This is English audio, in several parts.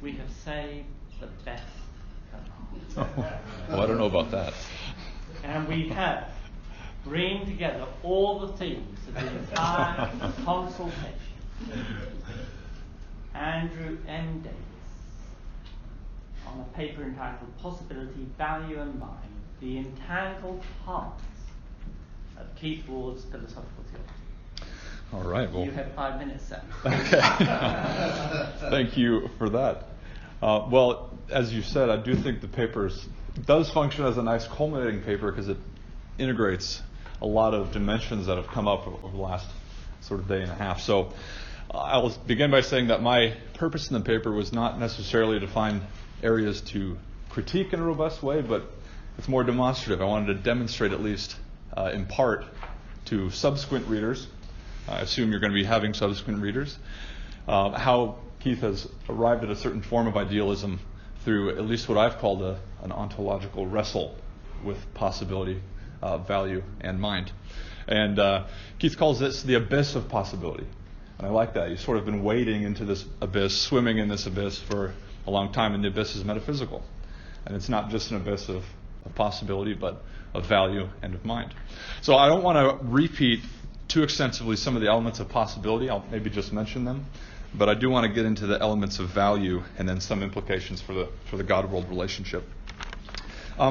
we have saved the best for last. Well, I don't know about that. And we have bring together all the themes of the entire consultation. Andrew M. Davis, on a paper entitled Possibility, Value and Mind, the Entangled Parts of Keith Ward's Philosophical Theology. All right. Well, you have 5 minutes, sir. Okay. Thank you for that. Well, as you said, I do think the paper does function as a nice culminating paper because it integrates a lot of dimensions that have come up over the last sort of day and a half. So I will begin by saying that my purpose in the paper was not necessarily to find areas to critique in a robust way, but it's more demonstrative. I wanted to demonstrate, at least in part, to subsequent readers, I assume you're going to be having subsequent readers, how Keith has arrived at a certain form of idealism through at least what I've called an ontological wrestle with possibility, value, and mind. And Keith calls this the abyss of possibility. And I like that. He's sort of been wading into this abyss, swimming in this abyss for a long time, and the abyss is metaphysical. And it's not just an abyss of possibility, but of value and of mind. So I don't want to repeat too extensively some of the elements of possibility. I'll maybe just mention them. But I do want to get into the elements of value and then some implications for the God-world relationship.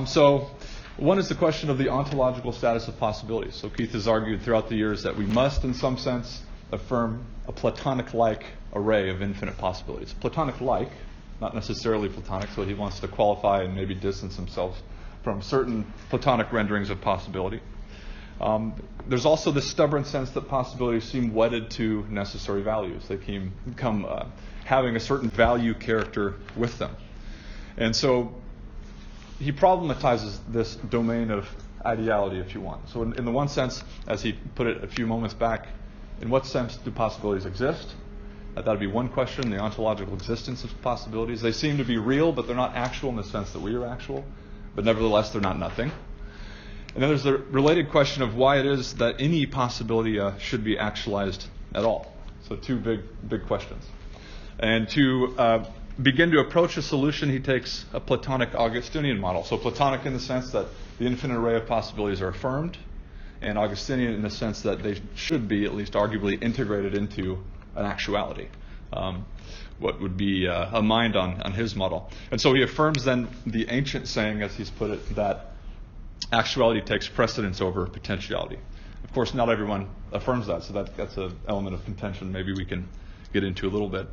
So one is the question of the ontological status of possibility. So Keith has argued throughout the years that we must, in some sense, affirm a Platonic-like array of infinite possibilities. Platonic-like, not necessarily Platonic, so he wants to qualify and maybe distance himself from certain Platonic renderings of possibility. There's also the stubborn sense that possibilities seem wedded to necessary values. They become having a certain value character with them. And so he problematizes this domain of ideality, if you want. So in the one sense, as he put it a few moments back, in what sense do possibilities exist? That would be one question, the ontological existence of possibilities. They seem to be real, but they're not actual in the sense that we are actual. But nevertheless, they're not nothing. And then there's the related question of why it is that any possibility should be actualized at all. So two big questions. And to begin to approach a solution, he takes a Platonic Augustinian model. So Platonic in the sense that the infinite array of possibilities are affirmed, and Augustinian in the sense that they should be, at least arguably, integrated into an actuality. What would be a mind on his model. And so he affirms then the ancient saying, as he's put it, that actuality takes precedence over potentiality. Of course, not everyone affirms that, so that's an element of contention maybe we can get into a little bit.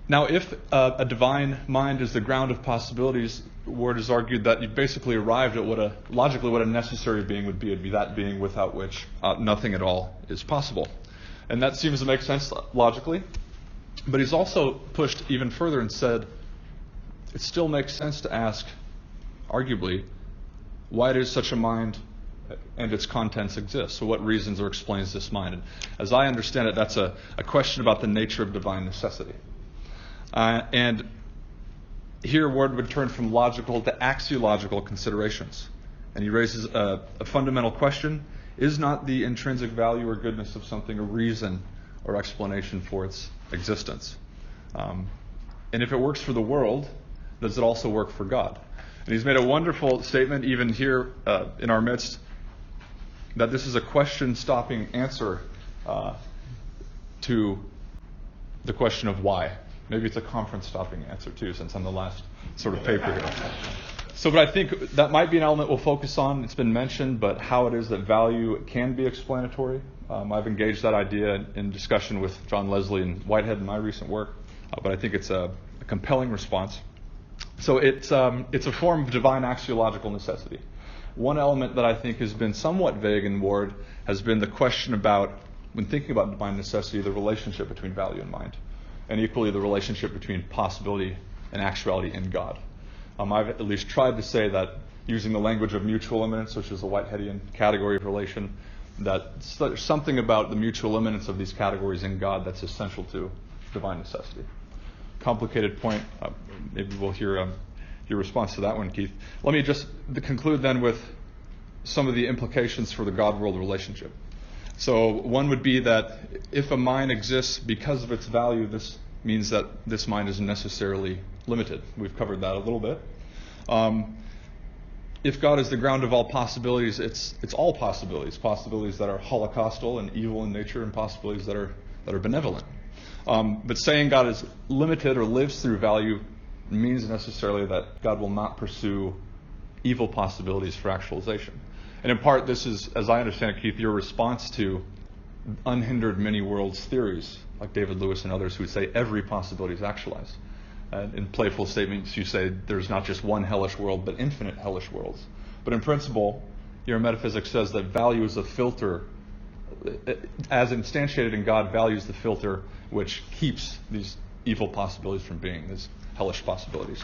Now, if a divine mind is the ground of possibilities, Oord has argued that you've basically arrived at logically what a necessary being would be. It'd be that being without which nothing at all is possible. And that seems to make sense logically. But he's also pushed even further and said it still makes sense to ask, arguably, why it is such a mind and its contents exist. So what reasons or explains this mind? And as I understand it, that's a question about the nature of divine necessity. And here Oord would turn from logical to axiological considerations. And he raises a fundamental question. Is not the intrinsic value or goodness of something a reason or explanation for its existence? And if it works for the world, does it also work for God? And he's made a wonderful statement, even here in our midst, that this is a question-stopping answer to the question of why. Maybe it's a conference-stopping answer, too, since I'm the last sort of paper here. So, but I think that might be an element we'll focus on. It's been mentioned, but how it is that value can be explanatory. I've engaged that idea in discussion with John Leslie and Whitehead in my recent work, but I think it's a compelling response. So it's a form of divine axiological necessity. One element that I think has been somewhat vague in Oord has been the question about, when thinking about divine necessity, the relationship between value and mind, and equally the relationship between possibility and actuality in God. I've at least tried to say that using the language of mutual immanence, which is a Whiteheadian category of relation, that there's something about the mutual immanence of these categories in God that's essential to divine necessity. Complicated point. Maybe we'll hear your response to that one, Keith. Let me just conclude then with some of the implications for the God-world relationship. So one would be that if a mind exists because of its value, this means that this mind is necessarily limited. We've covered that a little bit. If God is the ground of all possibilities, it's all possibilities that are holocaustal and evil in nature, and possibilities that are benevolent. But saying God is limited or lives through value means necessarily that God will not pursue evil possibilities for actualization. And in part, this is, as I understand it, Keith, your response to unhindered many worlds theories, like David Lewis and others who would say every possibility is actualized. In playful statements, you say there's not just one hellish world, but infinite hellish worlds. But in principle, your metaphysics says that value is a filter. As instantiated in God, value is the filter which keeps these evil possibilities from being, these hellish possibilities.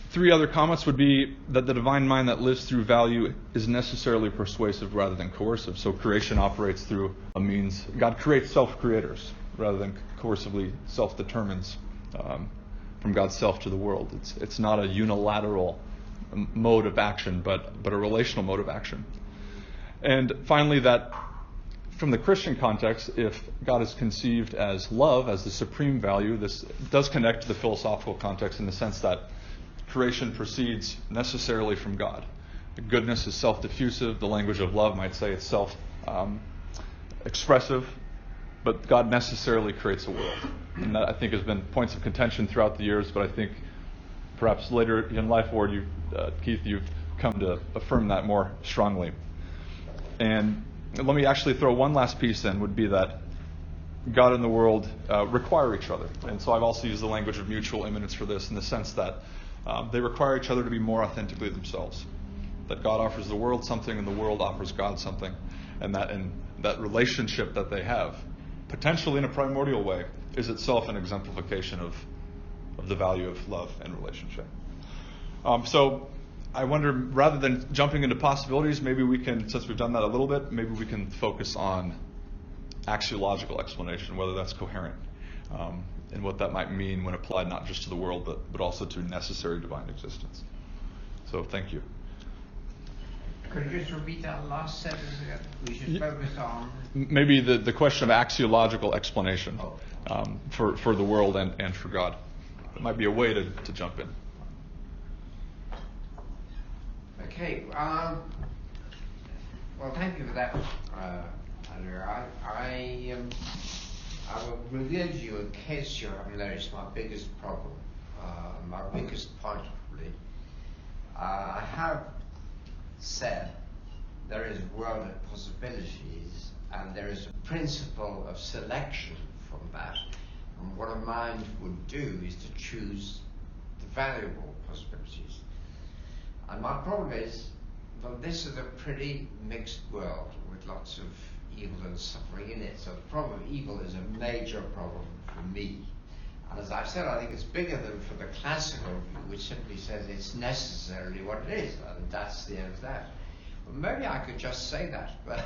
Three other comments would be that the divine mind that lives through value is necessarily persuasive rather than coercive. So creation operates through a means. God creates self-creators rather than coercively self-determines from God's self to the world. It's not a unilateral mode of action, but a relational mode of action. And finally, that from the Christian context, if God is conceived as love, as the supreme value, this does connect to the philosophical context in the sense that creation proceeds necessarily from God. Goodness is self-diffusive. The language of love might say it's self-expressive. But God necessarily creates a world. And that, I think, has been points of contention throughout the years, but I think perhaps later in life, Oord, Keith, you've come to affirm that more strongly. And let me actually throw one last piece in, would be that God and the world require each other. And so I've also used the language of mutual immanence for this in the sense that they require each other to be more authentically themselves. That God offers the world something and the world offers God something. And that relationship that they have, potentially in a primordial way, is itself an exemplification of the value of love and relationship. So I wonder, rather than jumping into possibilities, maybe we can, since we've done that a little bit, maybe we can focus on axiological explanation, whether that's coherent, and what that might mean when applied not just to the world, but also to necessary divine existence. So thank you. Could you just repeat that last sentence again? We should focus on... Maybe the question of axiological explanation for the world and for God. It might be a way to jump in. Okay. Well, thank you for that, Andrew. I will reveal to you, in case you haven't noticed, my biggest problem, my biggest point, really. I have said there is a world of possibilities and there is a principle of selection from that, and what a mind would do is to choose the valuable possibilities. And my problem is, well, this is a pretty mixed world with lots of evil and suffering in it, so the problem of evil is a major problem for me. And as I've said, I think it's bigger than for the classical view, which simply says it's necessarily what it is, and that's the end of that. Well, maybe I could just say that, but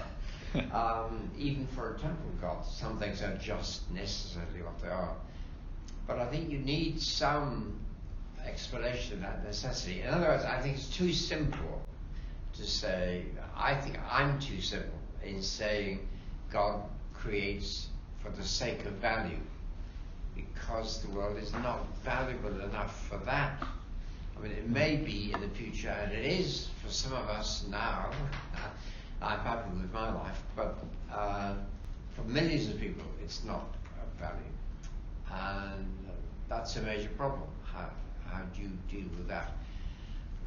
even for a temporal God, some things are just necessarily what they are. But I think you need some explanation of that necessity. In other words, I think it's too simple to say, I think I'm too simple in saying God creates for the sake of value, because the world is not valuable enough for that. I mean, it may be in the future, and it is for some of us now. I'm happy with my life, but for millions of people, it's not of value. And that's a major problem. How do you deal with that?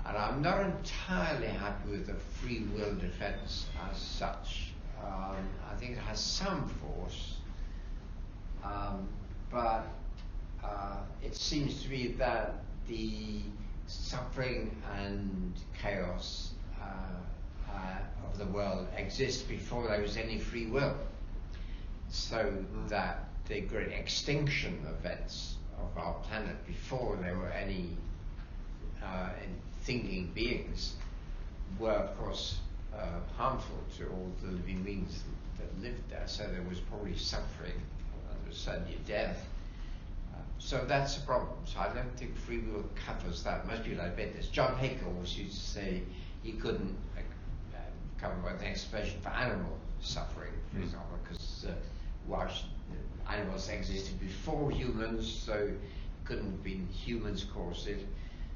And I'm not entirely happy with the free will defense as such. I think it has some force, but it seems to me that the suffering and chaos of the world exists before there was any free will, so that the great extinction events of our planet, before there were any thinking beings, were of course harmful to all the living beings that lived there. So there was probably suffering, there was certainly death. So that's a problem. So I don't think free will covers that. Most people, I bet this. John Hick always used to say he couldn't come up with an explanation for animal suffering, for example, because animals existed before humans, so it couldn't have been humans caused it.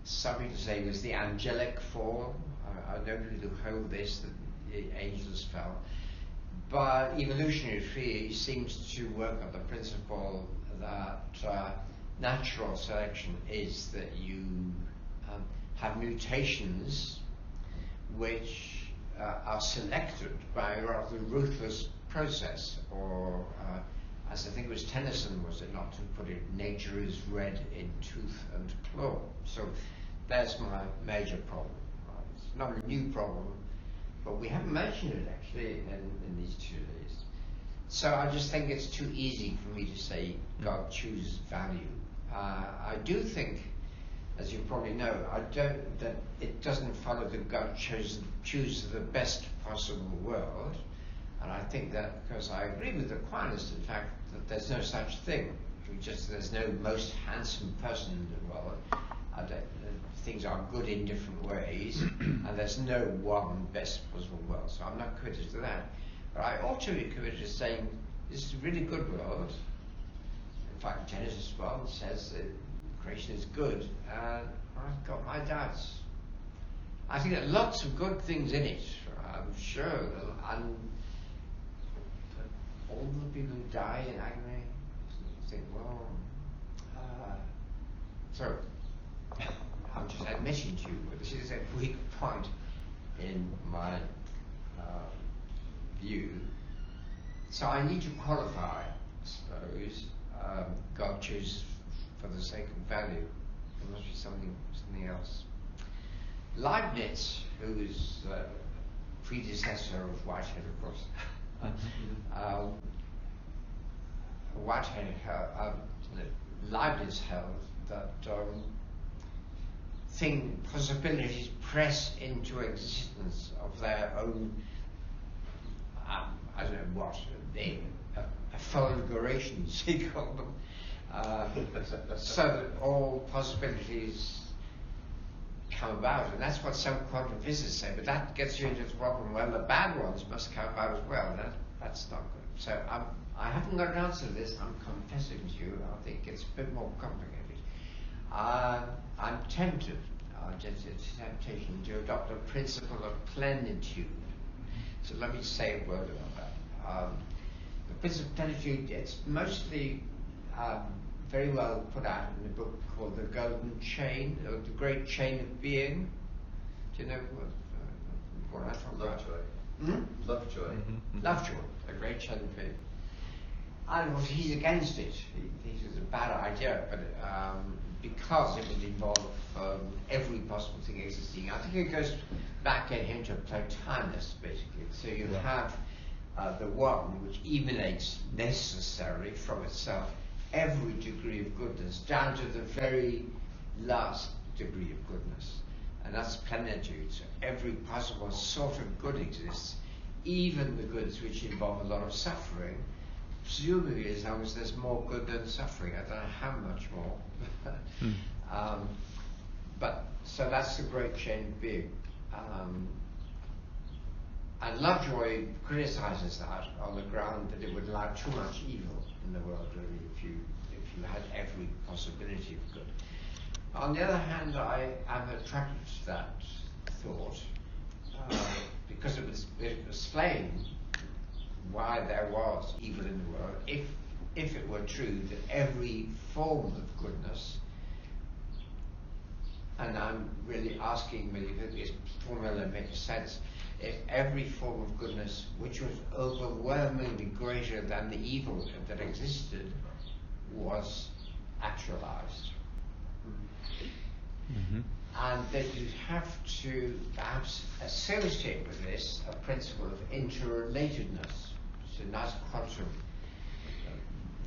Some people say it was the angelic fall. I know people who hold this, that the angels fell. But evolutionary theory seems to work on the principle that natural selection is that you have mutations which are selected by a rather ruthless process, or as I think it was Tennyson, was it not, to put it, nature is red in tooth and claw. So that's my major problem. Right? It's not a new problem, but we haven't mentioned it actually in these 2 days. So I just think it's too easy for me to say God chooses value. I do think, as you probably know, that it doesn't follow that God chooses the best possible world. And I think that because I agree with Aquinas, in fact, that there's no such thing. There's no most handsome person in the world. Things are good in different ways, and there's no one best possible world. So I'm not committed to that. But I ought to be committed to saying this is a really good world. In fact, Genesis 1 says that creation is good, and I've got my doubts. I think there are lots of good things in it, I'm sure, and all the people who die in agony, you think, well, so I'm just admitting to you, this is a weak point in my view. So I need to qualify, I suppose. God chooses for the sake of value. There must be something else. Leibniz, who is predecessor of Whitehead, of course. Leibniz held that possibilities press into existence of their own, I don't know what, effulgerations, he called them, so that all possibilities come about. And that's what some quantum physicists say, but that gets you into the problem, well, the bad ones must come about as well. That's not good. So I haven't got an answer to this. I'm confessing to you, I think it's a bit more complicated. I'm tempted, just a temptation, to adopt a principle of plenitude. So let me say a word about that. The principle of plenitude, it's mostly very well put out in a book called The Golden Chain, or The Great Chain of Being. Do you know what I'm talking about? Lovejoy. Lovejoy, The Great Chain of Being. And well, he's against it. He thinks it's a bad idea, but because it would involve every possible thing existing. I think it goes back at him to Plotinus, basically. So you have the one which emanates necessarily from itself every degree of goodness, down to the very last degree of goodness. And that's plenitude. So every possible sort of good exists, even the goods which involve a lot of suffering, presumably as long as there's more good than suffering. I don't know how much more. But so that's the great chain of being. And Lovejoy criticizes that on the ground that it would allow too much evil in the world, really, if you had every possibility of good. On the other hand, I am attracted to that thought because it explained why there was evil in the world, if it were true that every form of goodness, and I'm really asking whether this formula makes sense, if every form of goodness which was overwhelmingly greater than the evil that existed was actualized. And that you'd have to perhaps associate with this a principle of interrelatedness. It's a nice quantum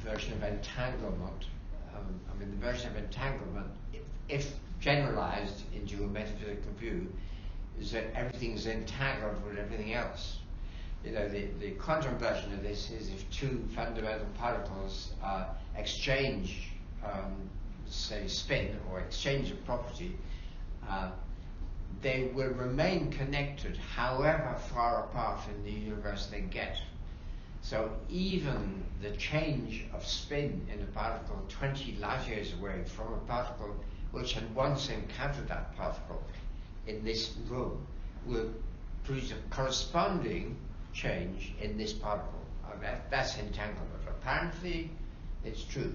version of entanglement. The version of entanglement, if generalized into a metaphysical view, is that everything is entangled with everything else. You know, the quantum version of this is if two fundamental particles exchange, say, spin or exchange of property, they will remain connected however far apart in the universe they get. So even the change of spin in a particle 20 light years away from a particle which had once encountered that particle in this room will produce a corresponding change in this particle. That's entanglement. Apparently, it's true.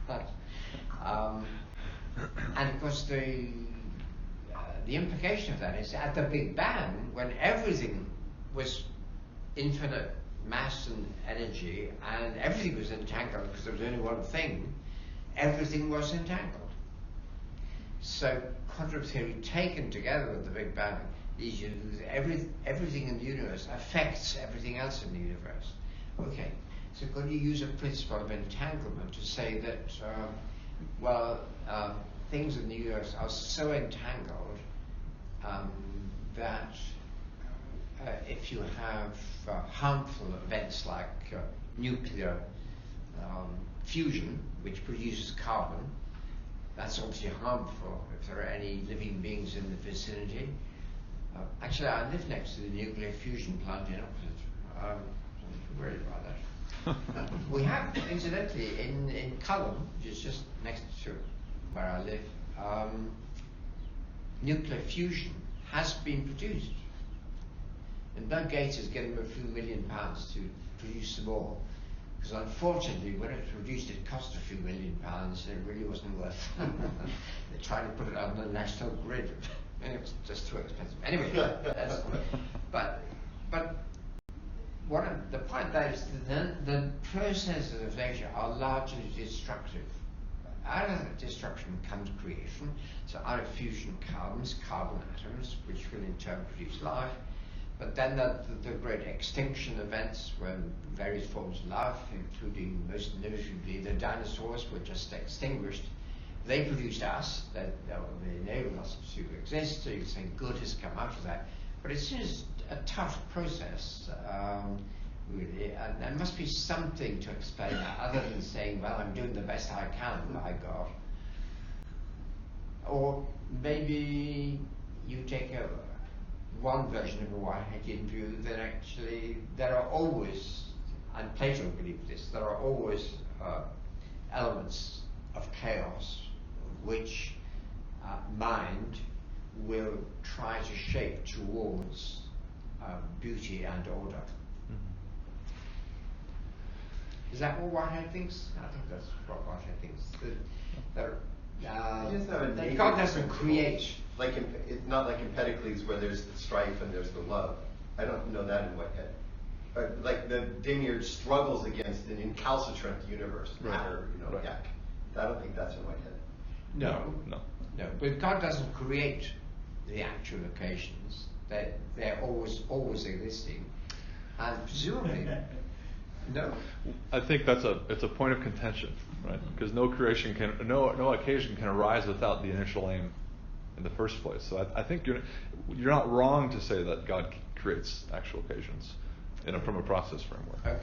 But, and of course, the implication of that is at the Big Bang, when everything was infinite mass and energy, and everything was entangled because there was only one thing, everything was entangled. So quantum theory taken together with the Big Bang, everything in the universe affects everything else in the universe. Okay, so could you use a principle of entanglement to say that, things in the universe are so entangled that if you have harmful events like nuclear fusion, which produces carbon, that's obviously harmful if there are any living beings in the vicinity. Actually, I live next to the nuclear fusion plant in Oxford. So I'm worried about that. We have, incidentally, in Culham, which is just next to where I live, nuclear fusion has been produced. And Bill Gates has given them a few £1 million to produce some more. Because unfortunately, when it was produced, it cost a few £1 million, and it really wasn't worth it. They tried to put it on the national grid, and it was just too expensive. Anyway, but the point there is that the processes of nature are largely destructive. Out of destruction comes creation. So out of fusion comes carbon atoms, which will in turn produce life. But then the great extinction events when various forms of life, including most notably the dinosaurs, were just extinguished. They produced us, they enabled us to exist, so you can say good has come out of that. But it's just a tough process, really, and there must be something to explain that other than saying, well, I'm doing the best I can, by God. Or maybe you take one version of a Whiteheadian view that actually there are always, and Plato believed this, there are always elements of chaos which mind will try to shape towards beauty and order. Is that what Whitehead thinks? I think that's what Whitehead thinks. That God doesn't create. Like it's not like Empedocles where there's the strife and there's the love. I don't know that in Whitehead. But like the Demiurge struggles against an incalcitrant universe. Matter, Right. I don't think that's in Whitehead. No. But God doesn't create the actual occasions. They're always existing, and presumably. No. I think it's a point of contention, right? Because no occasion can arise without the initial aim in the first place. So I think you're not wrong to say that God creates actual occasions from a process framework. Okay.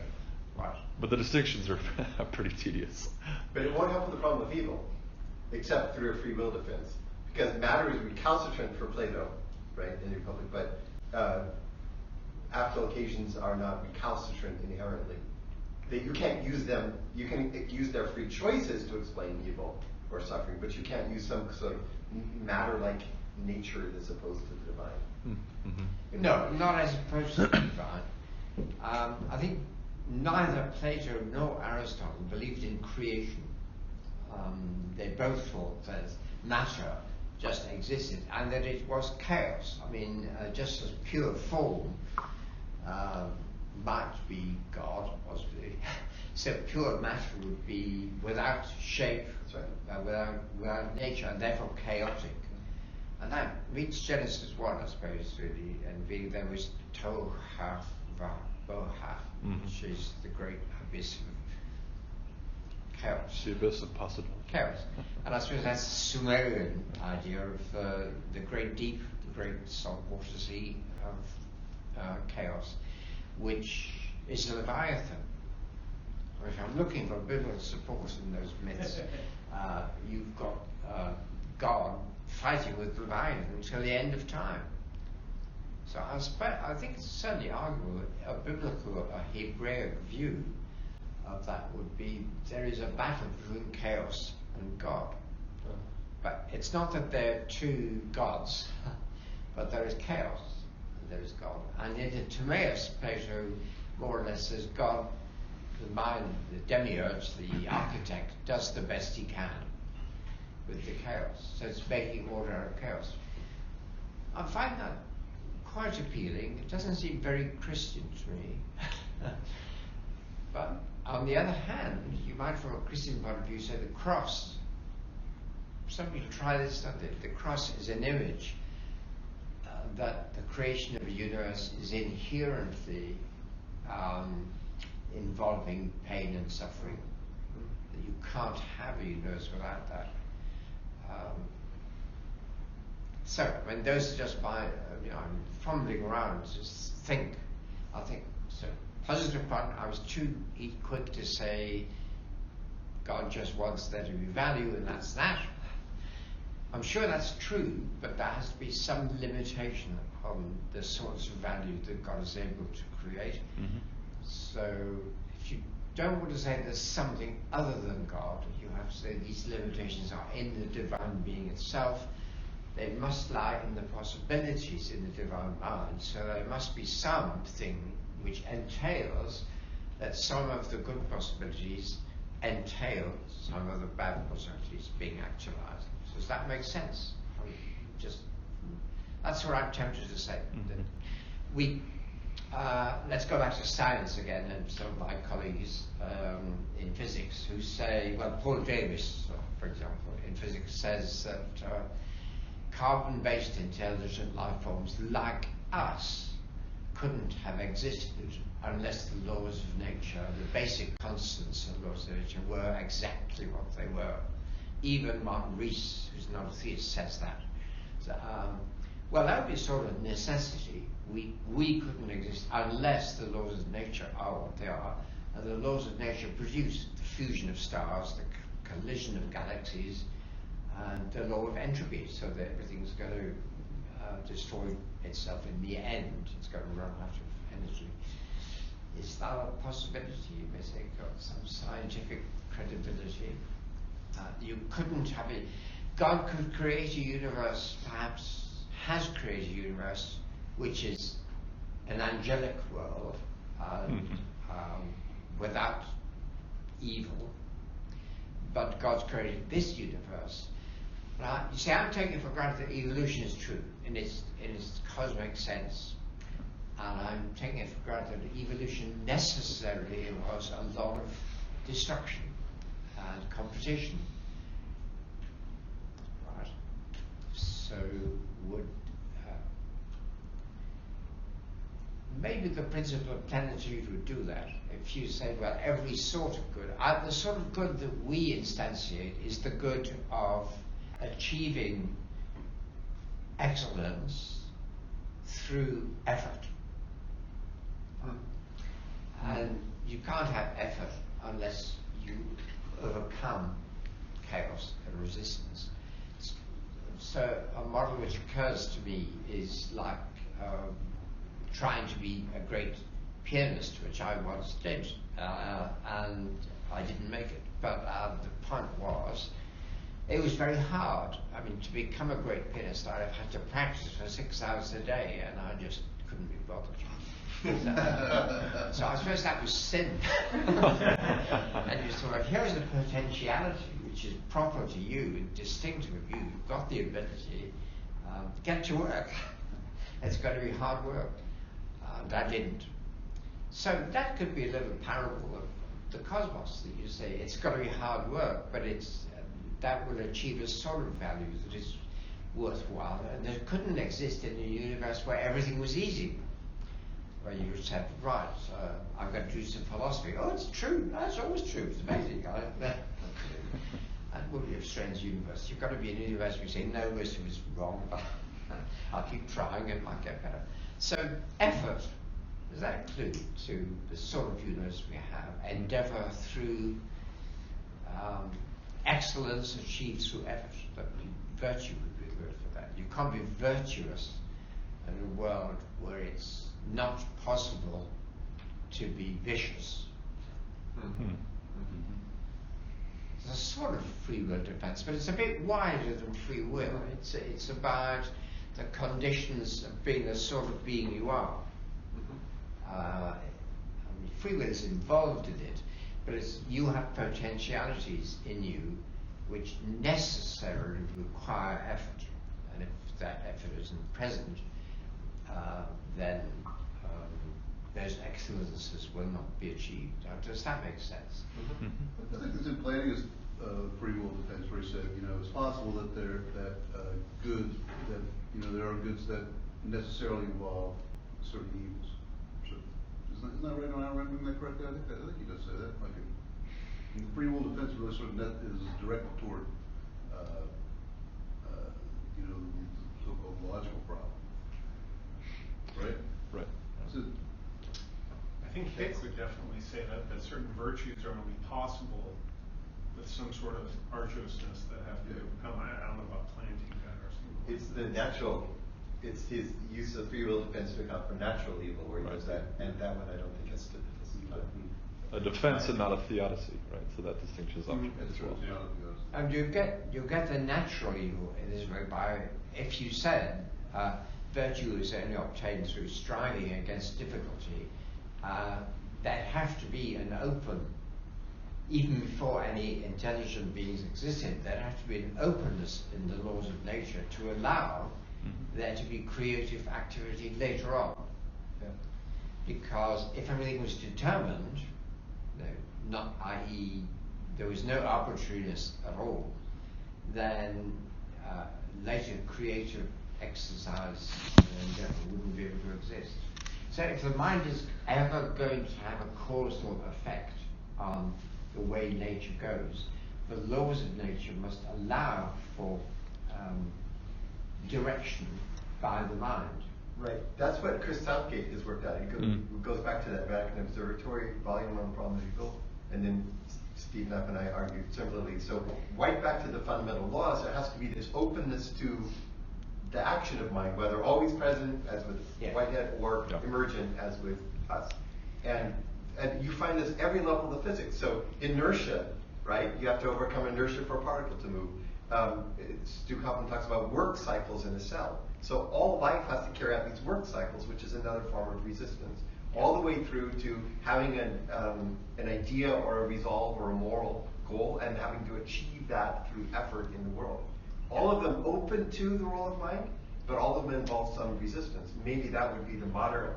Right. But the distinctions are pretty tedious. But it won't help with the problem of evil, except through a free will defense. Because matter is recalcitrant for Plato, right, in the Republic, but actual occasions are not recalcitrant inherently. You can't use them, you can use their free choices to explain evil or suffering, but you can't use some sort of matter-like nature as opposed to the divine. Mm-hmm. No, not as opposed to the divine. I think neither Plato nor Aristotle believed in creation. They both thought that matter just existed and that it was chaos. I mean, just as pure form might be God, possibly. So pure matter would be without shape, without nature, and therefore chaotic. And that reads Genesis 1, I suppose, really, and being there was Tohu Boha, which is the great abyss of chaos. The abyss of possibility. Chaos. And I suppose that's the Sumerian idea of the great deep, the great saltwater sea of chaos, which is a Leviathan. If I'm looking for biblical support in those myths, you've got God fighting with Leviathan until the end of time. So I think it's certainly arguable a biblical, a Hebraic view of that would be there is a battle between chaos and God. But it's not that there are two gods, but there is chaos and there is God. And in the Timaeus, Plato more or less says God, the mind, the demiurge, the architect, does the best he can with the chaos. So it's making order out of chaos. I find that quite appealing. It doesn't seem very Christian to me. But on the other hand, you might from a Christian point of view say the cross. Somebody try this. The cross is an image that the creation of a universe is inherently involving pain and suffering. That you can't have a universe without that. So, I mean, those are just my, I'm fumbling around, just think. I think, so, positive part, I was too quick to say God just wants there to be value and that's that. I'm sure that's true, but there has to be some limitation on the sorts of value that God is able to create. Mm-hmm. So if you don't want to say there's something other than God, you have to say these limitations are in the divine being itself. They must lie in the possibilities in the divine mind. So there must be something which entails that some of the good possibilities entail some of the bad possibilities being actualized. Does that make sense? That's what I'm tempted to say. Mm-hmm. Let's go back to science again, and some of my colleagues in physics who say, well, Paul Davies, for example, in physics says that carbon-based intelligent life forms like us couldn't have existed unless the laws of nature, the basic constants of laws of nature, were exactly what they were. Even Martin Rees, who's not a theist, says that. So, well, that would be sort of necessity. We couldn't exist unless the laws of nature are what they are. And the laws of nature produce the fusion of stars, the collision of galaxies, and the law of entropy, so that everything's going to destroy itself in the end. It's going to run out of energy. Is that a possibility? You may say, got some scientific credibility. You couldn't have it. God could create a universe, perhaps has created a universe, which is an angelic world without evil. But God's created this universe. You see, I'm taking for granted that evolution is true in its cosmic sense. And I'm taking it for granted that evolution necessarily involves a lot of destruction and competition. Right? So would maybe the principle of plenitude would do that. If you say, well, every sort of good, the sort of good that we instantiate is the good of achieving excellence through effort. And you can't have effort unless you overcome chaos and resistance. So a model which occurs to me is like trying to be a great pianist, which I once did, and I didn't make it. But the point was, it was very hard. I mean, to become a great pianist, I had to practice for 6 hours a day, and I just couldn't be bothered. So I suppose that was sin. And you sort of, here's the potentiality which is proper to you, distinctive of you. You've got the ability. Get to work. It's going to be hard work. And I didn't. So that could be a little parable of the cosmos, that you say it's got to be hard work, but it's that will achieve a sort of value that is worthwhile. And there couldn't exist in a universe where everything was easy. Where you said, right, I'm going to do some philosophy. Oh, it's true. That's always true. It's amazing. That would be a strange universe. You've got to be in a universe where you say, no, this was wrong, but I'll keep trying, it might get better. So, effort, does that include to the sort of universe we have? Endeavor through excellence achieved through effort. But virtue would be the word for that. You can't be virtuous in a world where it's not possible to be vicious. Mm-hmm. It's a sort of free will defense, but it's a bit wider than free will. It's about the conditions of being the sort of being you are. I mean, free will is involved in it, but you have potentialities in you which necessarily require effort, and if that effort isn't present, then those excellences will not be achieved. Does that make sense? I think it's in Plato's free will defense, where he said, it's possible that there are goods that necessarily involve certain evils. So, isn't that right? Am I remembering that correctly? I think he does say that. Like, free will defense really sort of is directed toward, the so-called logical problem. Right? Right. So, I think Hicks would definitely say that certain virtues are only possible with some sort of arduousness that have to come. I don't know about planting that or something. It's the natural, it's his use of free will defense to account for natural evil, where he does that, and that one I don't think has to. A defense and not a theodicy, right? So that distinction is up as well. And you get the natural evil in this way by, if you said virtue is only obtained through striving against difficulty, there have to be an open, even before any intelligent beings existed, there have to be an openness in the laws of nature to allow there to be creative activity later on. Yeah. Because if everything was determined, not i.e. there was no arbitrariness at all, then later creative exercise wouldn't be able to exist. So if the mind is ever going to have a causal effect on the way nature goes, the laws of nature must allow for direction by the mind. Right. That's what Chris Southgate has worked out. It goes back to that Vatican Observatory volume on the problem of evil, and then Steve Knapp and I argued similarly. So right back to the fundamental laws, there has to be this openness to the action of mind, whether always present, as with Whitehead, or emergent, as with us. And you find this every level of the physics. So inertia, right? You have to overcome inertia for a particle to move. Stu Kaufman talks about work cycles in a cell. So all life has to carry out these work cycles, which is another form of resistance, all the way through to having an idea or a resolve or a moral goal and having to achieve that through effort in the world. All of them open to the role of mind, but all of them involve some resistance. Maybe that would be the modern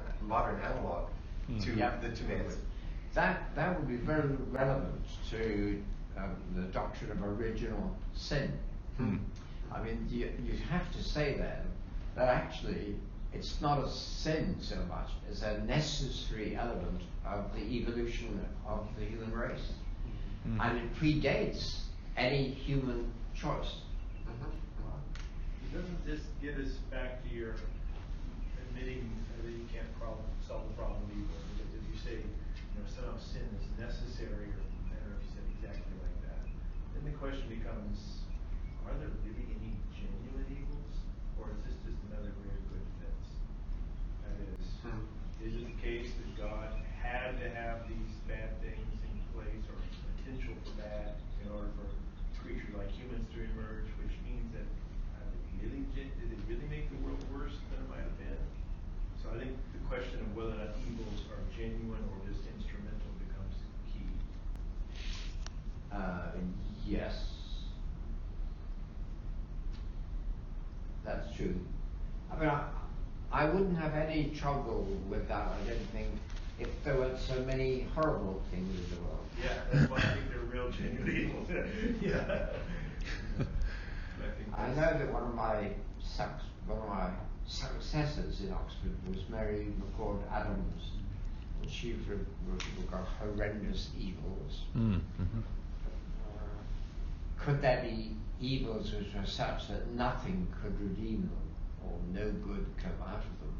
analog to the two methods. That would be very relevant to the doctrine of original sin. I mean, you have to say then that actually it's not a sin so much as a necessary element of the evolution of the human race. And it predates any human choice. Doesn't this get us back to your admitting that you can't solve the problem of evil? Because if you say, somehow sin is necessary, or I don't know if you said exactly like that, then the question becomes, are there really any genuine evils, or is this just another way of good defense? That is it the case that God had to have these bad things in place, or potential for bad, in order for creatures like humans to emerge, which means that did it really make the world worse than it might have been? So I think the question of whether or not evils are genuine or just instrumental becomes key. Yes. That's true. I mean, I wouldn't have any trouble with that, I don't think, if there weren't so many horrible things in the world. Yeah, that's why I think they're real genuine evils. Yeah. I know that one of my successors in Oxford was Mary McCord Adams, and she wrote a book on horrendous evils. Could there be evils which were such that nothing could redeem them, or no good come out of them?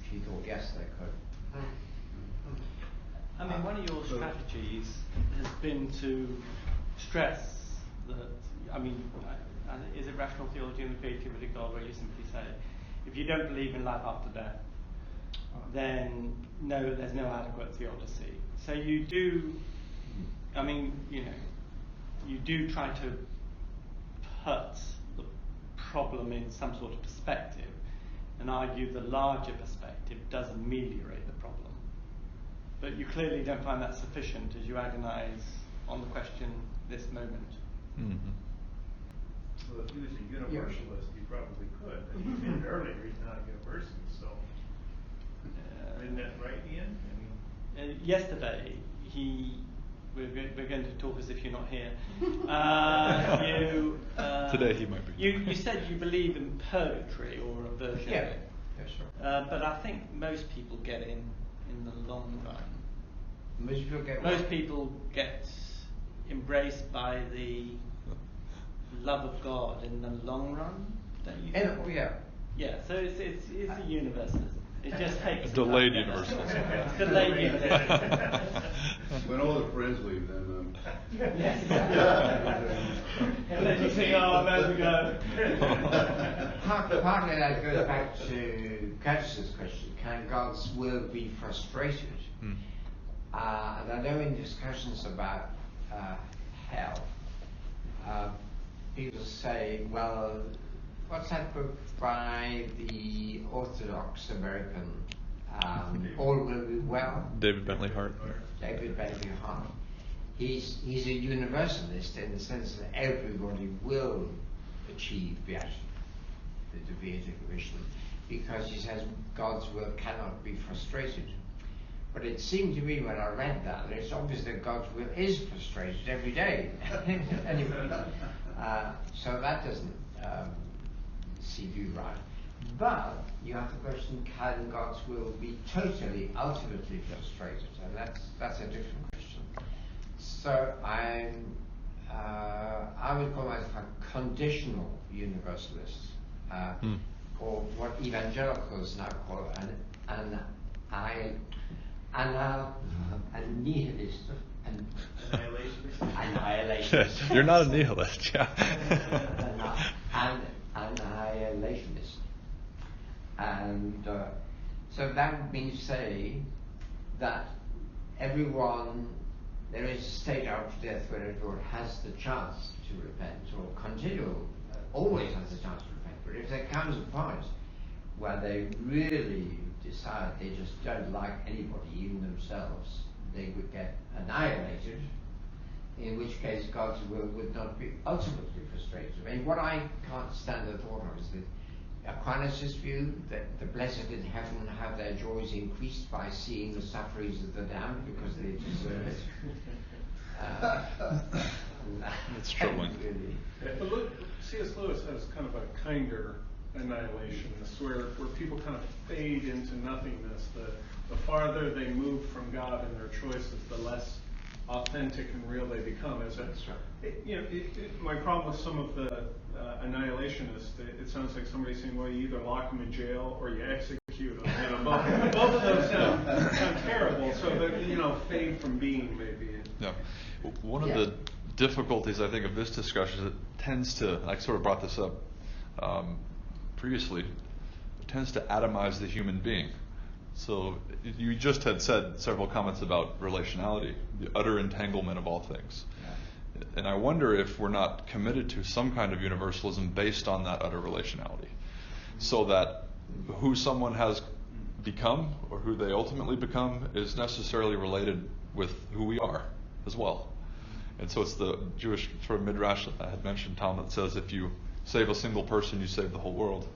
She thought yes, there could. I mean, one of your strategies has been to stress that, I mean, is it rational theology and the creativity of God where you simply say, if you don't believe in life after death, then no, there's no adequate theodicy. So you do, I mean, you know, you do try to put the problem in some sort of perspective and argue the larger perspective does ameliorate the problem. But you clearly don't find that sufficient as you agonize on the question this moment. Mm-hmm. Well, if he was a universalist, he probably could. As you said earlier, he's not a universalist, so isn't that right, Ian? I mean, Yesterday, we're going to talk as if you're not here. Today he might be. You said you believe in purgatory or a version of it. Yeah, sure. But I think most people get in the long run. Most people get embraced by the love of God in the long run. Don't you think? Oh yeah. Yeah. So it's a universalism. It just takes A delayed universalism. Delayed universalism. When all the friends leave, then. Yes. And then you think, oh, I'm about to go. Partly that goes back to Curtis's question: can God's will be frustrated? Hmm. And I know in discussions about hell, people say, well, what's that book by the Orthodox American, All Will Be Well? David Bentley Hart. David Bentley Hart. He's a universalist in the sense that everybody will achieve beatitude, the beatific vision, because he says God's will cannot be frustrated. But it seemed to me when I read that it's obvious that God's will is frustrated every day. Anyway, so that doesn't seem to be right. But you have to question: can God's will be totally, ultimately frustrated? And that's a different question. So I would call myself a conditional universalist, or what evangelicals now call an nihilist. Annihilationist. You're not a nihilist, yeah. An annihilationist. And so that would mean to say that everyone, there is a state after death where everyone has the chance to repent, or always has the chance to repent. But if there comes a point where they really decide they just don't like anybody, even themselves, they would get annihilated, in which case God's will would not be ultimately frustrated. I mean, what I can't stand the thought of is the Aquinas' view that the blessed in heaven have their joys increased by seeing the sufferings of the damned because they deserve it. It's troubling. Really. But look, C.S. Lewis has kind of a kinder annihilationist where people kind of fade into nothingness. The farther they move from God in their choices, the less authentic and real they become. That's right. My problem with some of the annihilationists, it sounds like somebody saying, well, you either lock them in jail or you execute them. Both of those sound terrible. So that fade from being maybe. Yeah. One of the difficulties I think of this discussion is it tends to, I sort of brought this up previously, it tends to atomize the human being. So you just had said several comments about relationality, the utter entanglement of all things. Yeah. And I wonder if we're not committed to some kind of universalism based on that utter relationality. So that who someone has become or who they ultimately become is necessarily related with who we are as well. And so it's the Jewish sort of midrash that I had mentioned, Tom, that says if you save a single person, you save the whole world.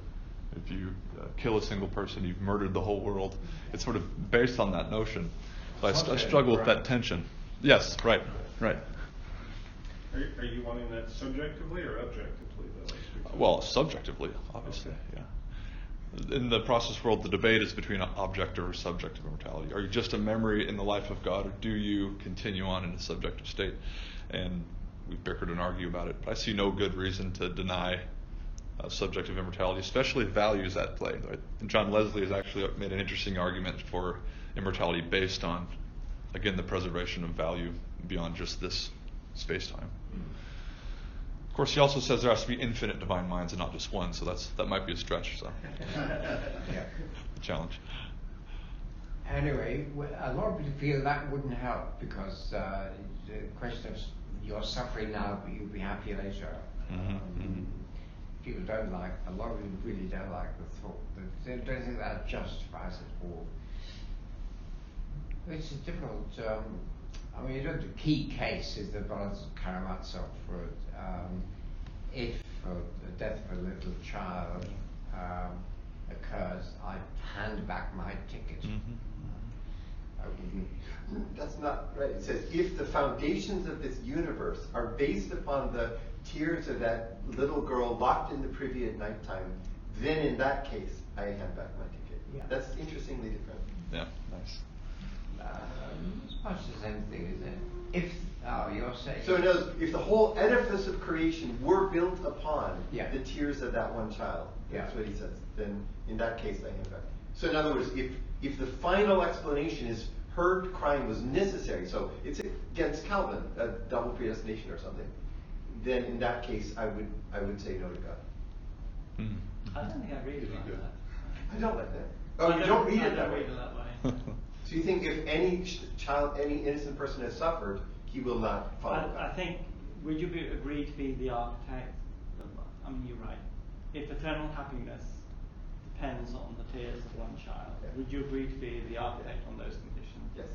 If you kill a single person, you've murdered the whole world. It's sort of based on that notion. So I struggle with that tension. Yes, right. Are you wanting that subjectively or objectively, though? Well, subjectively, obviously, yeah. In the process world, the debate is between objective or subjective immortality. Are you just a memory in the life of God, or do you continue on in a subjective state? And we bickered and argue about it. But I see no good reason to deny subjective immortality, especially values at play. Right? And John Leslie has actually made an interesting argument for immortality based on, again, the preservation of value beyond just this space-time. Of course, he also says there has to be infinite divine minds and not just one, so that might be a stretch. So, Yeah. a challenge. Anyway, a lot of people feel that wouldn't help because the question of you're suffering now, but you'll be happy later. People don't like, a lot of people really don't like the thought. They don't think that justifies it all. It's difficult. I mean, you know, the key case is the brothers Karamazov for if the death of a little child occurs, I hand back my ticket. I wouldn't. That's not right. It says, if the foundations of this universe are based upon the tears of that little girl locked in the privy at nighttime, then in that case, I hand back my ticket. Yeah. That's interestingly different. Yeah, nice. It's much the same thing, isn't it? If you're saying. So in other words, if the whole edifice of creation were built upon Yeah. the tears of that one child, that's Yeah. what he says, then in that case I hand back. So in other words, if the final explanation is her crying was necessary, so it's against Calvin, a double predestination or something, then in that case I would say no to God. I don't think I read it like that. I don't like that. Oh, you don't read it that way. read it that way. So you think if any child, any innocent person has suffered, he will not follow God? I think, would you agree to be the architect? I mean, you're right. If eternal happiness depends on the tears of one child, Yeah. would you agree to be the architect on those conditions? Yes.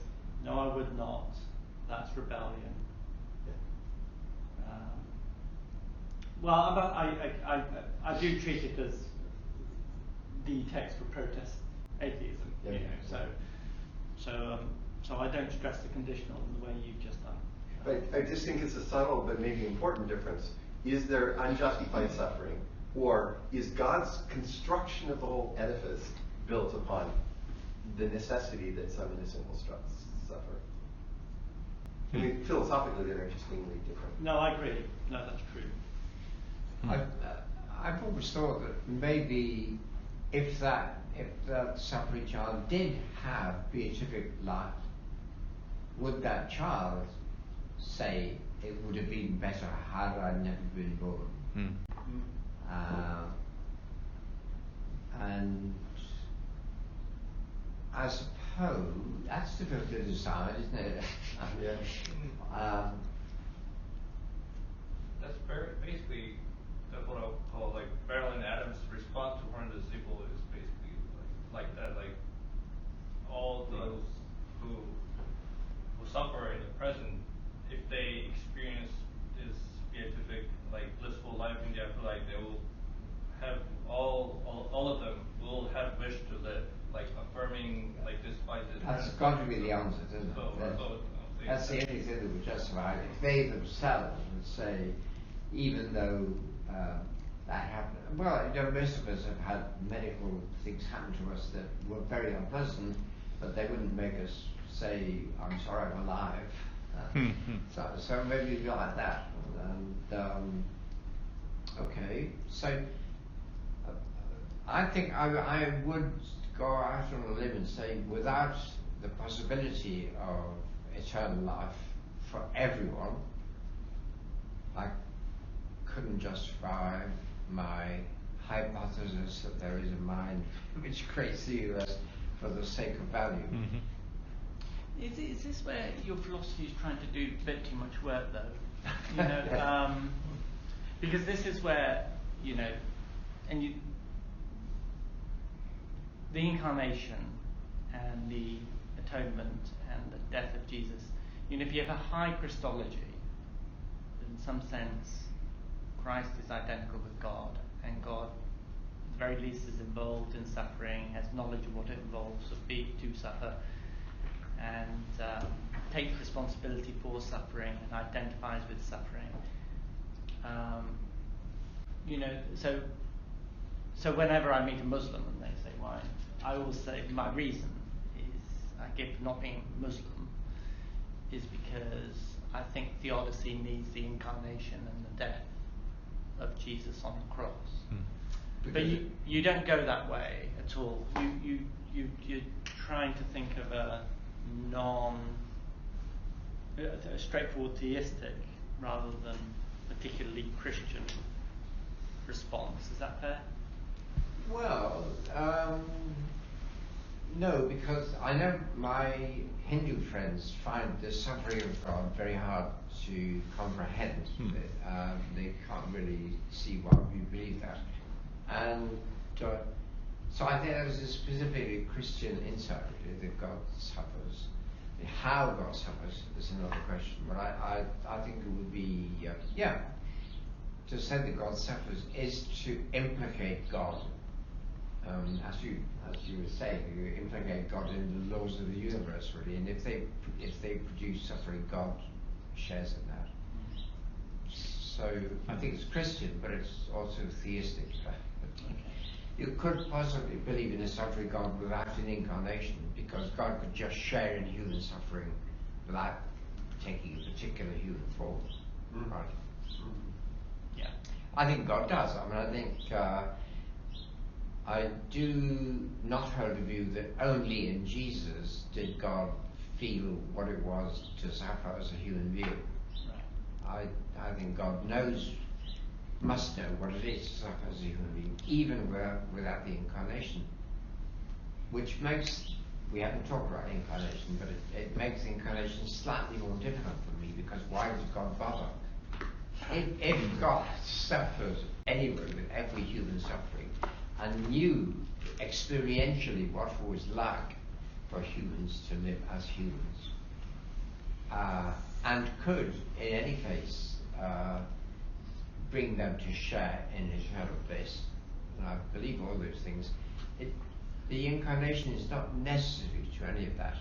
No, I would not. That's rebellion. Yeah. Well, I do treat it as the text for protest atheism. Yeah. You know, so I don't stress the conditional in the way you've just done. But I just think it's a subtle but maybe important difference. Is there unjustified suffering, or is God's construction of the whole edifice built upon the necessity that some innocent will suffer? I mean, philosophically, they're interestingly different. No, I agree. No, that's true. I've always thought that maybe if that suffering child did have beatific life, would that child say it would have been better had I never been born? And I suppose that's difficult to decide, isn't it? Yeah. That's basically that's what I'll call like Marilyn Adams' response to Horn of the Sibyl is basically like that, like all those who suffer in the present, if they experience this beatific, like blissful life in the afterlife, they will have all of them will have wish to live, like affirming, like despite this. That's got to be the answer, isn't it? That's the only thing that would justify it. If they themselves would say, even though that happened, well, you know, most of us have had medical things happen to us that were very unpleasant, but they wouldn't make us say, I'm sorry, I'm alive. So maybe like that. And, okay, so I think I would go out on a limb and say, without the possibility of eternal life for everyone, I couldn't justify my hypothesis that there is a mind which creates the universe for the sake of value. Is this where your philosophy is trying to do a bit too much work, though? You know, because this is where, you know, and the incarnation and the atonement and the death of Jesus. You know, if you have a high Christology, in some sense, Christ is identical with God, and God, at the very least, is involved in suffering, has knowledge of what it involves to suffer, and takes responsibility for suffering and identifies with suffering. You know, so whenever I meet a Muslim and they say why, I always say my reason is I give for not being Muslim is because I think theodicy needs the incarnation and the death of Jesus on the cross. But you don't go that way at all. You're trying to think of a straightforward theistic rather than particularly Christian response. Is that fair? Well, no, because I know my Hindu friends find the suffering of God very hard to comprehend. They can't really see why we believe that. And so I think there's a specifically Christian insight that God suffers. How God suffers is another question, but I think it would be, to say that God suffers is to implicate God. As you were saying, you implicate God in the laws of the universe, really, and if they produce suffering, God shares in that. So I think it's Christian, but it's also theistic. You could possibly believe in a suffering God without an incarnation, because God could just share in human suffering without taking a particular human form. Right? Yeah. I think God does. I mean, I think I do not hold the view that only in Jesus did God feel what it was to suffer as a human being. I think God must know what it is to suffer as a human being, even without the incarnation. Which makes, we haven't talked about incarnation, but it makes the incarnation slightly more difficult for me, because why does God bother? If God suffers anyway with every human suffering, and knew experientially what it was like for humans to live as humans, and could, in any case, bring them to share in his eternal bliss, and I believe all those things, the incarnation is not necessary to any of that.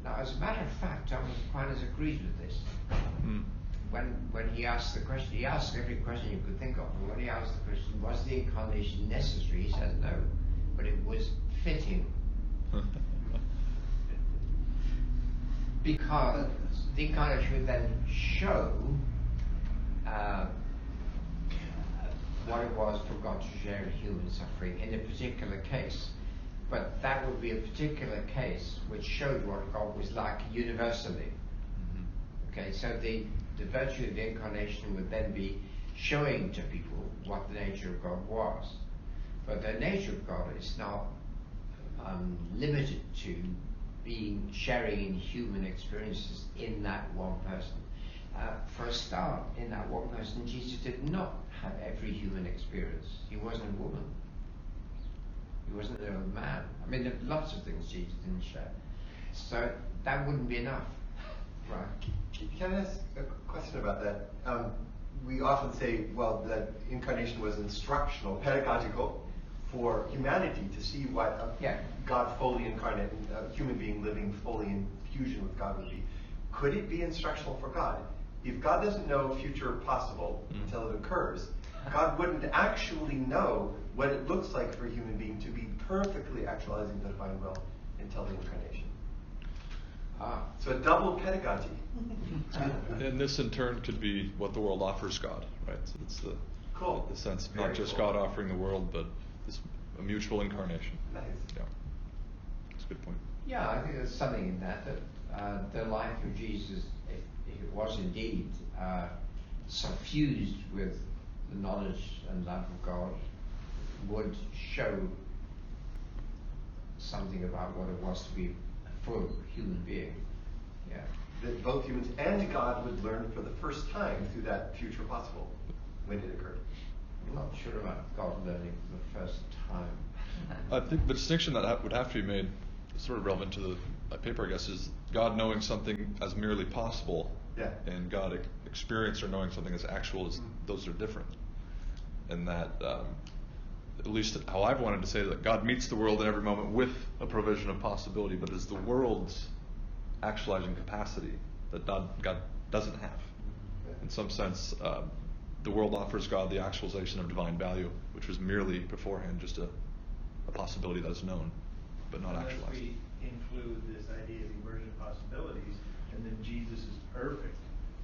Now, as a matter of fact, Thomas Aquinas agrees with this. When he asked the question, he asked every question you could think of, and when he asked the question, was the incarnation necessary, he said no, but it was fitting. Because the incarnation would then show what it was for God to share human suffering in a particular case. But that would be a particular case which showed what God was like universally. Okay, so the virtue of the incarnation would then be showing to people what the nature of God was. But the nature of God is not limited to sharing in human experiences in that one person. For a start, in that one person, Jesus did not have every human experience. He wasn't a woman. He wasn't a man. I mean, there are lots of things Jesus didn't share. So that wouldn't be enough. Right. Can I ask a question about that? We often say, well, that incarnation was instructional, pedagogical for humanity to see what God fully incarnate, a human being living fully in fusion with God would be. Could it be instructional for God? If God doesn't know future possible until it occurs, God wouldn't actually know what it looks like for a human being to be perfectly actualizing the divine will until the incarnation. So a double pedagogy. And this in turn could be what the world offers God, right? So it's the sense of not just God offering the world, but a mutual incarnation. Nice. Yeah, that's a good point. Yeah, I think there's something in that the life of Jesus, if it was indeed suffused with the knowledge and love of God, would show something about what it was to be a full human being. Yeah. That both humans and God would learn for the first time through that future possible when it occurred. I'm not sure about God learning for the first time. I think the distinction that would have to be made, sort of relevant to the paper, I guess, is God knowing something as merely possible, and God experience or knowing something as actual. Those are different, and that, at least how I've wanted to say, that God meets the world in every moment with a provision of possibility, but is the world's actualizing capacity that God doesn't have. In some sense, the world offers God the actualization of divine value, which was merely beforehand just a possibility that is known, but not Unless actualized. we include this idea of emergent possibilities, and then Jesus' perfect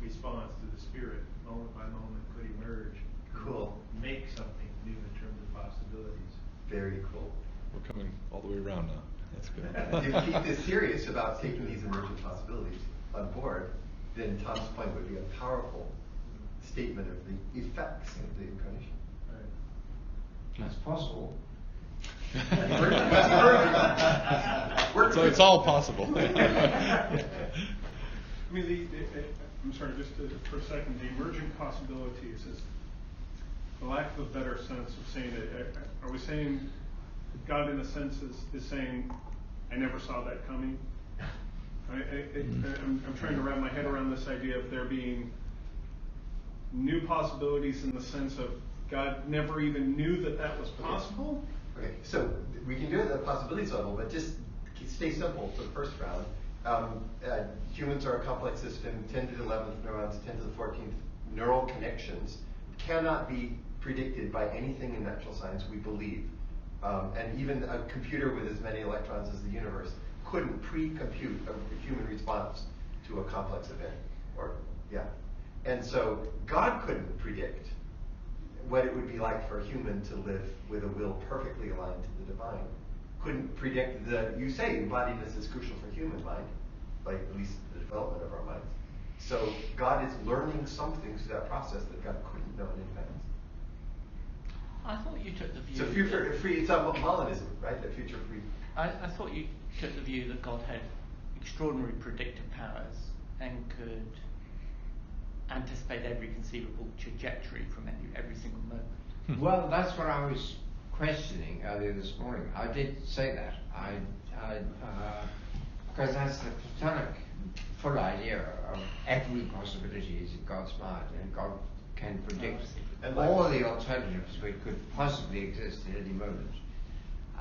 response to the Spirit, moment by moment, could emerge. Cool. Make something new in terms of possibilities. Very cool. We're coming all the way around now. That's good. If Keith is serious about taking these emergent possibilities on board, then Tom's point would be a powerful statement of the effects of the Incarnation. That's possible. So it's all possible. I mean, I'm sorry, just for a second, the emergent possibilities is, for lack of a better sense of saying it, are we saying God in a sense is saying, I never saw that coming? I'm trying to wrap my head around this idea of there being new possibilities in the sense of God never even knew that was possible? Okay, so we can do it at the possibilities level, but just stay simple for the first round. Humans are a complex system, 10 to the 11th neurons, 10 to the 14th neural connections cannot be predicted by anything in natural science, we believe. And even a computer with as many electrons as the universe couldn't pre-compute a human response to a complex event. And so God couldn't predict what it would be like for a human to live with a will perfectly aligned to the divine. Couldn't predict you say embodiedness is crucial for human mind, like at least the development of our minds. So God is learning something through that process that God couldn't know in advance. I thought you took the view. So future free, it's a Molinism, right? The future free. I thought you took the view that God had extraordinary predictive powers and could anticipate every conceivable trajectory from every single moment. Well, that's what I was questioning earlier this morning. I did say that. Because that's the Platonic full idea of every possibility is in God's mind, and God can predict all the alternatives which could possibly exist at any moment.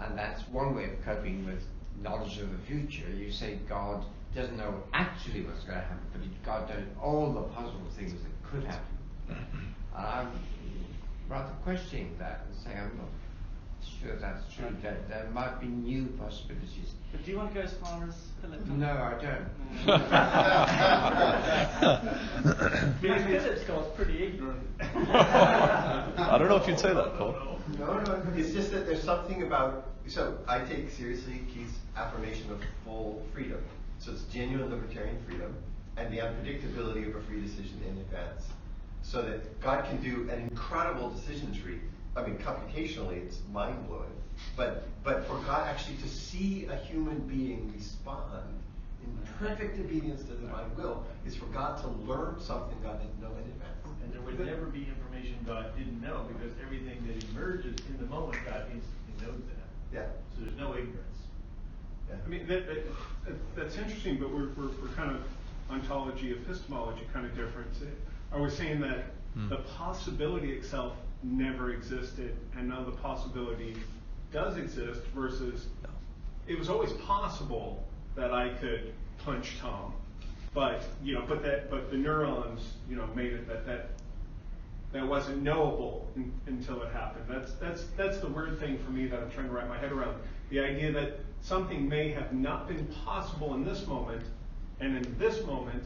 And that's one way of coping with knowledge of the future. You say God doesn't know actually what's going to happen, but God knows all the possible things that could happen. And I'm rather questioning that and saying I'm not sure that's true. There might be new possibilities. But do you want to go as far as Philip? No, I don't. Philip's God's pretty ignorant. I don't know if you'd say that, Paul. No, it's just that there's something about, so I take seriously Keith's affirmation of full freedom. So it's genuine libertarian freedom and the unpredictability of a free decision in advance. So that God can do an incredible decision tree. I mean, computationally, it's mind-blowing. But for God actually to see a human being respond in perfect obedience to the divine will is for God to learn something God didn't know in advance. And there would never be information God didn't know, because everything that emerges in the moment, God instantly knows that. Yeah. So there's no ignorance. Yeah. I mean, that's interesting, but we're kind of ontology, epistemology kind of different. Are we saying that the possibility itself never existed, and now the possibility does exist, versus it was always possible that I could punch Tom, but the neurons made it that wasn't knowable until it happened. That's the weird thing for me that I'm trying to wrap my head around. The idea that something may have not been possible in this moment, and in this moment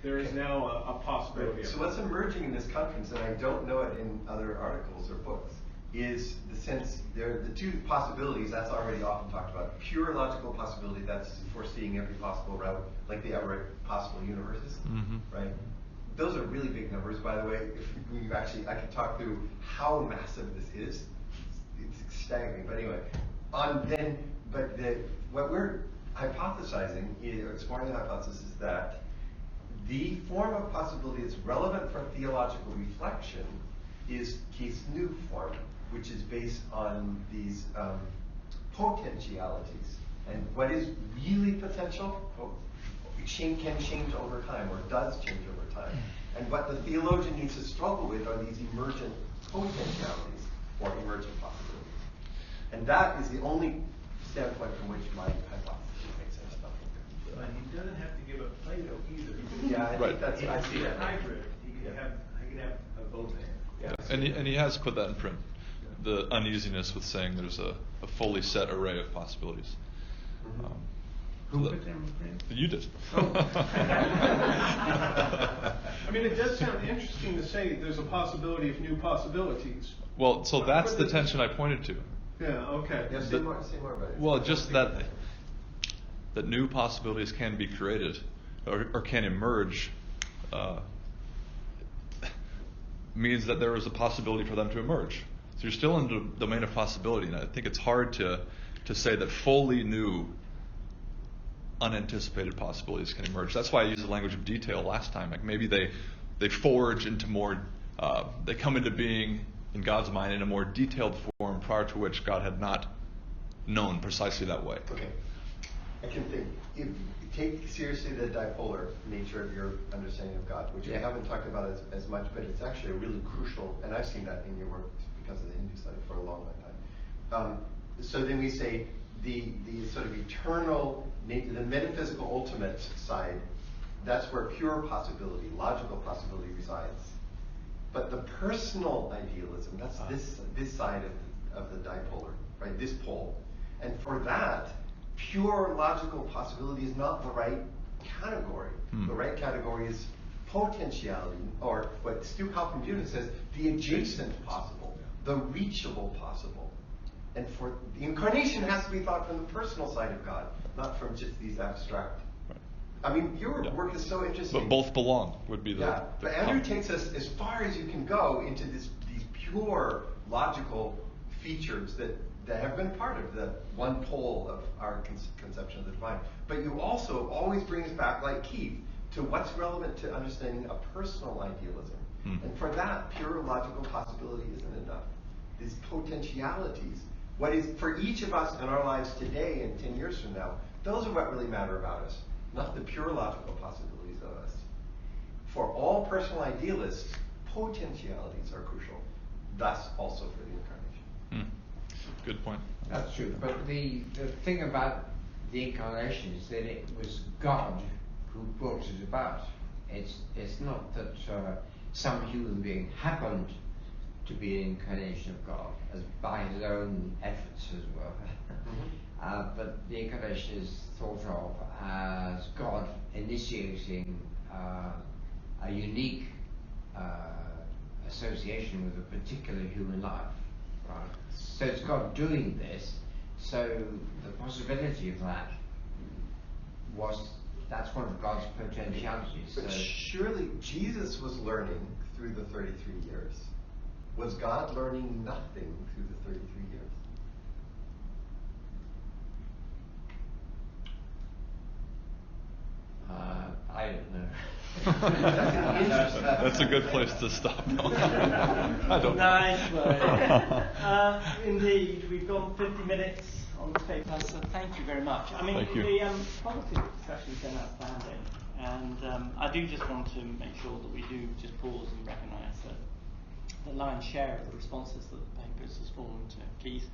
there is now a possibility. Right. So what's emerging in this conference, and I don't know it in other articles or books, is the sense there are the two possibilities that's already often talked about. Pure logical possibility, that's foreseeing every possible route, like the ever possible universes, right? Those are really big numbers, by the way. If we actually, I could talk through how massive this is. It's staggering. But anyway, what we're hypothesizing, or exploring the hypothesis, is that the form of possibility that's relevant for theological reflection is Keith's new form, which is based on these potentialities. And what is really potential can change over time, or does change over time. And what the theologian needs to struggle with are these emergent potentialities, or emergent possibilities. And that is the only standpoint from which my hypothesis makes sense. But he doesn't have to give up Plato either. Yeah, I think that's, I see that. Hybrid. He can have both hands. Yeah. And he has put that in print. The uneasiness with saying there's a fully set array of possibilities. Who put them in print? You did. I mean, it does sound interesting to say there's a possibility of new possibilities. Well, so that's the tension I pointed to. Yeah, okay. Yeah, say more about it. Well, just that new possibilities can be created or can emerge means that there is a possibility for them to emerge. So you're still in the domain of possibility, and I think it's hard to say that fully new, unanticipated possibilities can emerge. That's why I used the language of detail last time. Like maybe they forge into more, they come into being in God's mind in a more detailed form prior to which God had not known precisely that way. Okay. I can think. If you take seriously the dipolar nature of your understanding of God, which we haven't talked about as much, but it's actually a really crucial, and I've seen that in your work because of the Hindu study for a long, long time. So then we say the sort of eternal, the metaphysical ultimate side, that's where pure possibility, logical possibility resides. But the personal idealism, that's this side of the dipolar, right? This pole. And for that, pure logical possibility is not the right category. The right category is potentiality, or what Stu Kaufman-Bunin says, the adjacent possible, the reachable possible. And for the incarnation has to be thought from the personal side of God, not from just these abstract. I mean, your work is so interesting. But both belong would be the. But Andrew takes us as far as you can go into these pure logical features that have been part of the one pole of our conception of the divine. But you also always bring us back, like Keith, to what's relevant to understanding a personal idealism. And for that, pure logical possibility isn't enough. These potentialities, what is for each of us in our lives today and 10 years from now, those are what really matter about us, not the pure logical possibilities of us. For all personal idealists, potentialities are crucial, thus also for the incarnation. Good point. That's true. But the thing about the incarnation is that it was God who brought it about. It's not that some human being happened to be an incarnation of God as by his own efforts, as well. But the incarnation is thought of as God initiating a unique association with a particular human life. Right. So it's God doing this. So the possibility of that that's one of God's potentialities. But surely Jesus was learning through the 33 years. Was God learning nothing through the 33 years? I don't know. That's a good place to stop. I don't know. Nice way. Indeed, we've gone 50 minutes on the paper, so thank you very much. I mean, the quality of the discussion has been outstanding, and I do just want to make sure that we do just pause and recognise that the lion's share of the responses to the papers has fallen to Keith,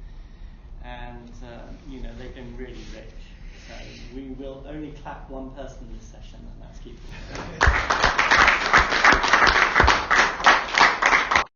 and they've been really rich. So we will only clap one person in this session, and that's Keith.